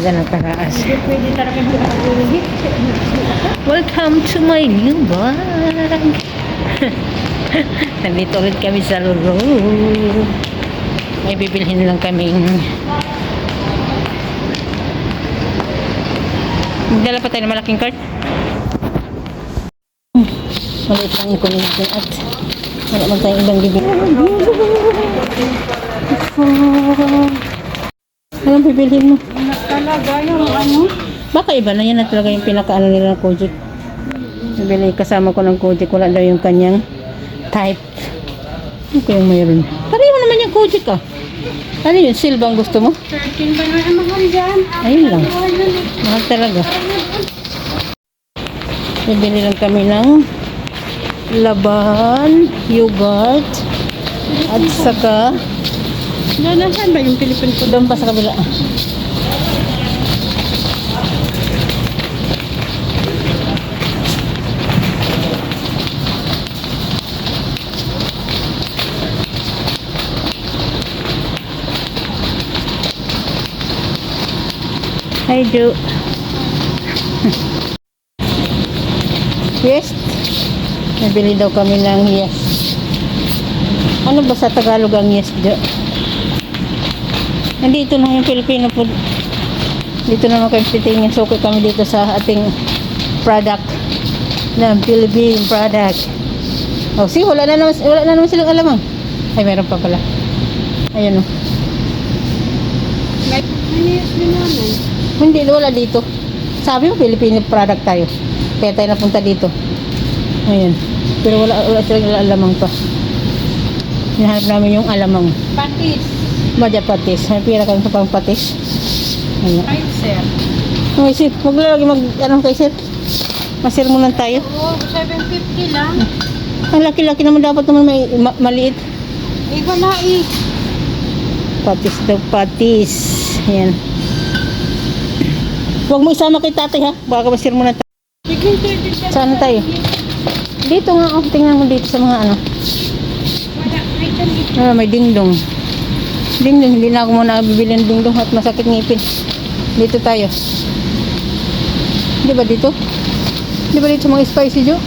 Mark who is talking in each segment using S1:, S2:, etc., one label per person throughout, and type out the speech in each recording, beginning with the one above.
S1: ganda ng taas.
S2: Hindi pwede talaga makakalilig.
S1: Welcome to my new vlog. Nandito ulit kami sa Lolo. May bibilhin lang kaming. Magdala pa tayo ng malaking cart. Maliit lang yung kunin natin at wala man tayong ibang bibili. Anong bibilhin mo?
S2: Talaga yung ano?
S1: Baka iba na yan na talaga yung pinakaano nila ng Kojic. Nabili kasama ko ng Kojic. Wala daw yung kanyang type. Ano kayong mayroon? Pareho naman yung Kojic ah. Ano yun? Silbang gusto mo?
S2: 13 ba naman ang mahal dyan?
S1: Ayun lang. Mahal talaga. Nabili lang kami ng laban, yogurt, at saka
S2: Nasaan ba yung Philippine food?
S1: doon pa sa kabila. Hi, Jo. Yes. Nabili daw kami ng yes. Ano ba sa Tagalog ang yes, Jo? Nandito na yung Filipino food. Dito naman kayo titingin. Suki kami dito sa ating product na Philippine product. Oh, see, wala na naman silang alamang. Ay, meron pa pala. Ayun, oh.
S2: Like, ano yung naman?
S1: Hindi, wala dito. Sabi mo, Filipino product tayo. Kaya tayo napunta dito. Ayun. Pero wala silang alamang pa. Hinahanap namin yung alamang.
S2: Patis.
S1: Madya patis. May pira kami sa pang patis. Ayun.
S2: 5 sir.
S1: Okay, sir. Huwag lang lagi anong kay sir. Masermonan tayo.
S2: Oo, 750 lang.
S1: Ang laki-laki naman dapat naman may maliit.
S2: Eh, wala eh.
S1: Patis daw, patis. Ayan. Huwag mo isama kay tatay ha. Baka masermonan tayo.
S2: Bigyan 30
S1: Saan tayo? Dito nga. Oh, tingnan mo dito sa mga ano.
S2: Wala, may dyan.
S1: May dingdong. Dingdong. Hindi na ako muna bibili ng dingdong at masakit ngipin. Dito tayo. Di ba dito? Di ba dito mga spicy, Jo?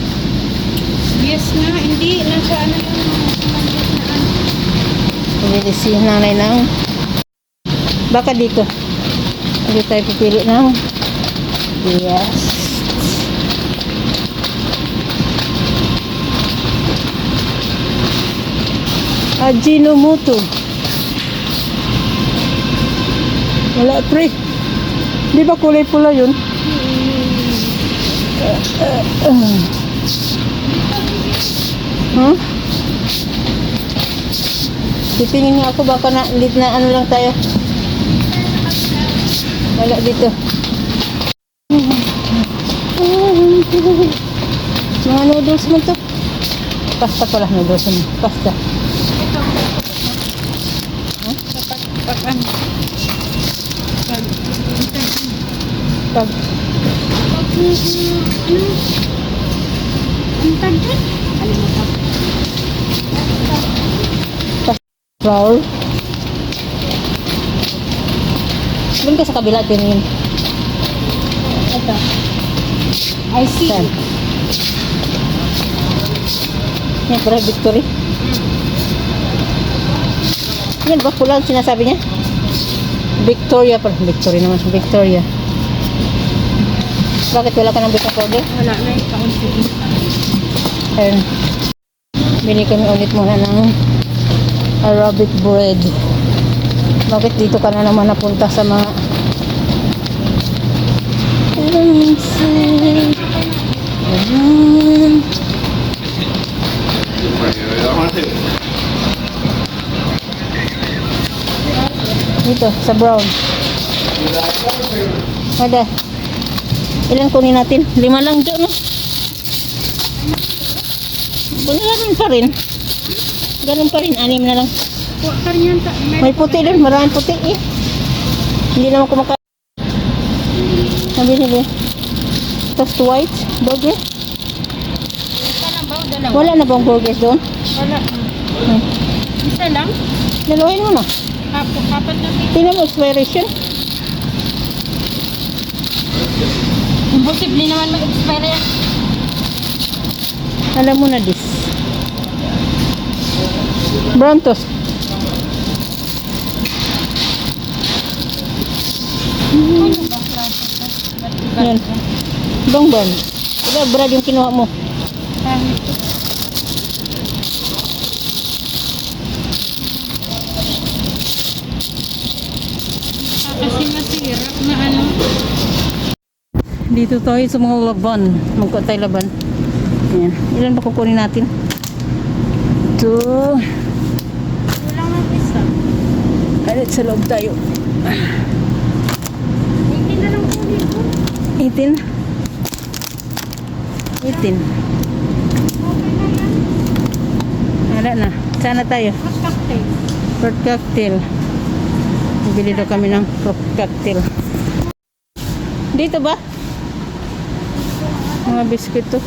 S2: Yes nga, hindi. Nasa ano yung
S1: Pili si nanay ng baka dito. Hindi tayo pipili ng yes. Ajinomoto. Wala, pre. Di ba kulay pula yun? Huh? Titingin nga ako baka na ano lang tayo. Wala dito. Mga noodles mo to. Pasta pala noodles mo. Pasta.
S2: pag ano.
S1: Pag
S2: Ang tagyan? Ano mo ka?
S1: roll. Doon ka sa kabila tingin.
S2: Ito. I see.
S1: Saan? Yan, para Victory. Yan ba? Pula ang sinasabi niya? Victoria pa. Victory naman sa Victoria. Bakit wala ka ng baking powder?
S2: Wala na yung kaunti.
S1: Ayun. Bili kami ulit muna ng Arabic bread. Bakit dito ka na naman napunta sa mga dito sa brown. Ada. Ilan kunin natin? 5 lang dyan, no? Ganun pa rin. Ganun pa rin, 6 na lang. May puti din, maraming puti eh. Hindi naman kumakain. Nabili. Toast white, burger. Wala na bang burgers doon?
S2: Wala. Isa lang?
S1: Dalawahin mo na.
S2: Kapat na dito.
S1: Tingnan mo, expiration.
S2: Imposible naman mag-expire yan.
S1: Alam mo na this. Brown toast.
S2: Ano ba klase ito? Ba't iba
S1: Yan.
S2: ito?
S1: Ibang brand. Iba brand yung kinuha mo.
S2: Pangit ito. Kasi masira na ano.
S1: Dito tayo sa mga laban. Magkuha tayo laban. Ayan. Ilan ba kukunin natin? Ito.
S2: Kulang ng isa.
S1: Alit sa loob tayo.
S2: 18 na lang kunin ko.
S1: 18. 18.
S2: Okay na yan.
S1: Wala na. Sana tayo.
S2: Hot cocktail.
S1: Fruit cocktail. Bili daw kami ng fruit cocktail. Dito ba? Mga biskuit to.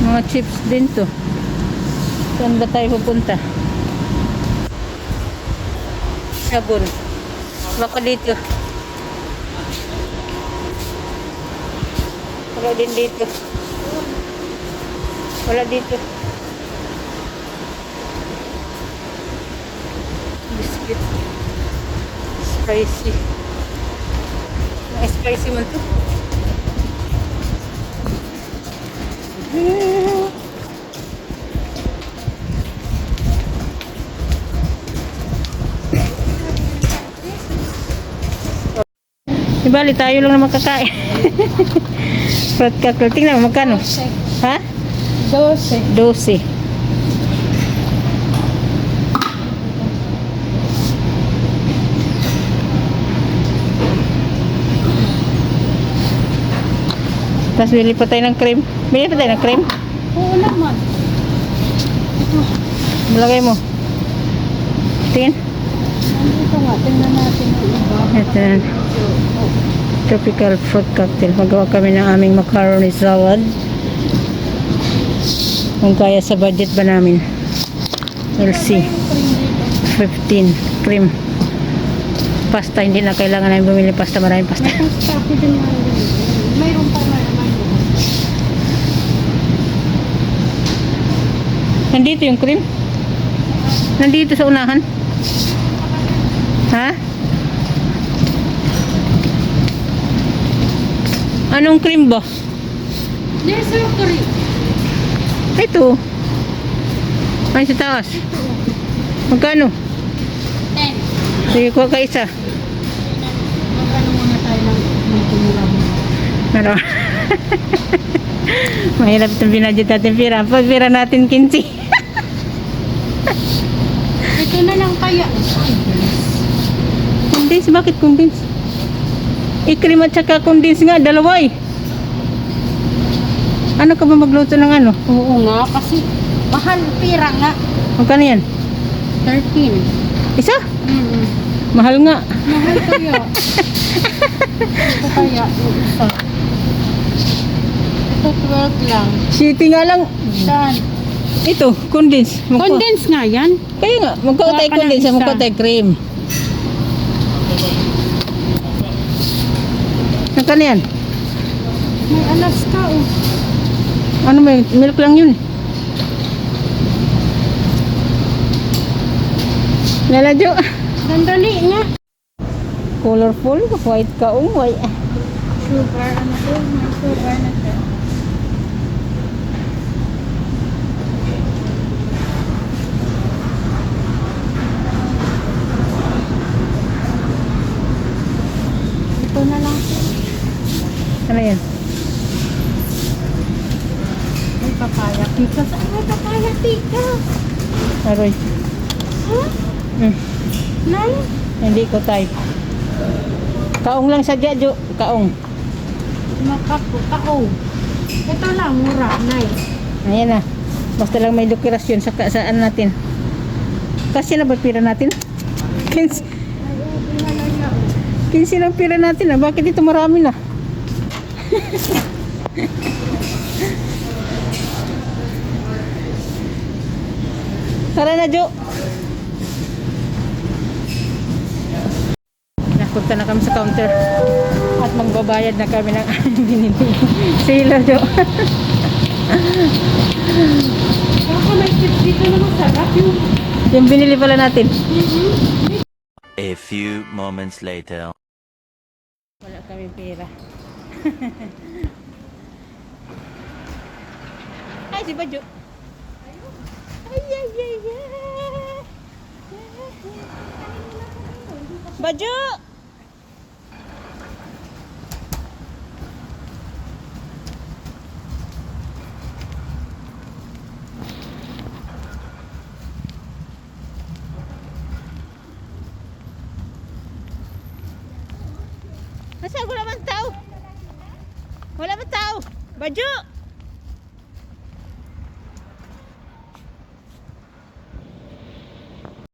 S1: Mga chips din to. Saan ba tayo pupunta? Sabon. Baka dito. Wala din dito. Wala dito. Biscuit. Spicy. Mga spicy man to. Ibali tayo lang na makakain. Fruit cocktail. Tingnan mo magkano? Ha?
S2: 12.
S1: 12. Tapos bili pa tayo ng cream. Bili pa tayo ng cream.
S2: Oo naman. Ito.
S1: Malagay mo. Tingin.
S2: Ito nga. Tingnan natin yung iba.
S1: Ito. Tropical fruit cocktail. Magawa kami ng aming macaroni salad. Kung kaya sa budget ba namin. We'll see. 15. Cream. Pasta. Hindi na kailangan namin bumili pasta. Maraming pasta.
S2: May pasta ako din nga. Mayroon pa naman.
S1: Nandito yung cream. Nandito sa unahan. Ha? Anong cream ba?
S2: Yes, sir. Curry.
S1: Ito. Ay, sa taas. Magkano?
S2: 10.
S1: Sige, kuha ka isa.
S2: Magkano muna tayo ng medyo mura mo.
S1: Ano? Mahirap itong binadget natin pira. Pag pira natin 15.
S2: Ito na lang kaya.
S1: Condense? Bakit condense? I-cream at saka condense nga. Dalawa eh. Ano ka ba magluto ng ano?
S2: Oo nga, kasi mahal pira nga.
S1: Magkano yan?
S2: 13.
S1: Isa?
S2: Mm-hmm.
S1: Mahal nga.
S2: Mahal kaya. Ito kaya, yung isa. Ito 12 lang.
S1: City nga lang.
S2: Saan?
S1: Ito, condense.
S2: Condense nga yan.
S1: Kaya nga, magkuha tayo
S2: Kuha ka ng
S1: condense.
S2: isa.
S1: Magkuha tayo cream. Magkano yan?
S2: May Alaska oh.
S1: Ano may milk lang yun. Laladyo.
S2: Sandali nga.
S1: Colorful, white kaong, white.
S2: Sugar, ano to? May sugar na to. Ito na lang.
S1: Ano yan?
S2: May papaya. Tika. Saan may papaya? Tika.
S1: Aroy.
S2: Ha? Nay?
S1: Hindi ko type. Kaong lang sa Jo. Kaong.
S2: Makapo. Kao. Ito lang. Mura. Nay.
S1: Ayan na. Basta lang may dekorasyon sa saan natin. Kasi na ba pira natin? 15. 15 lang pira natin ah. Bakit ito marami na? Tara na Jo. Punta na kami sa counter. At magbabayad na kami ng binili. Sila do.
S2: Baka may tips dito na masarap yung...
S1: Yung binili pala natin.
S3: A few moments later.
S1: Wala kami pera. Ay, si Badyo. Ay, ay, ay, ay. Badyo! Asa wala man tao? Wala man tao. Badyo!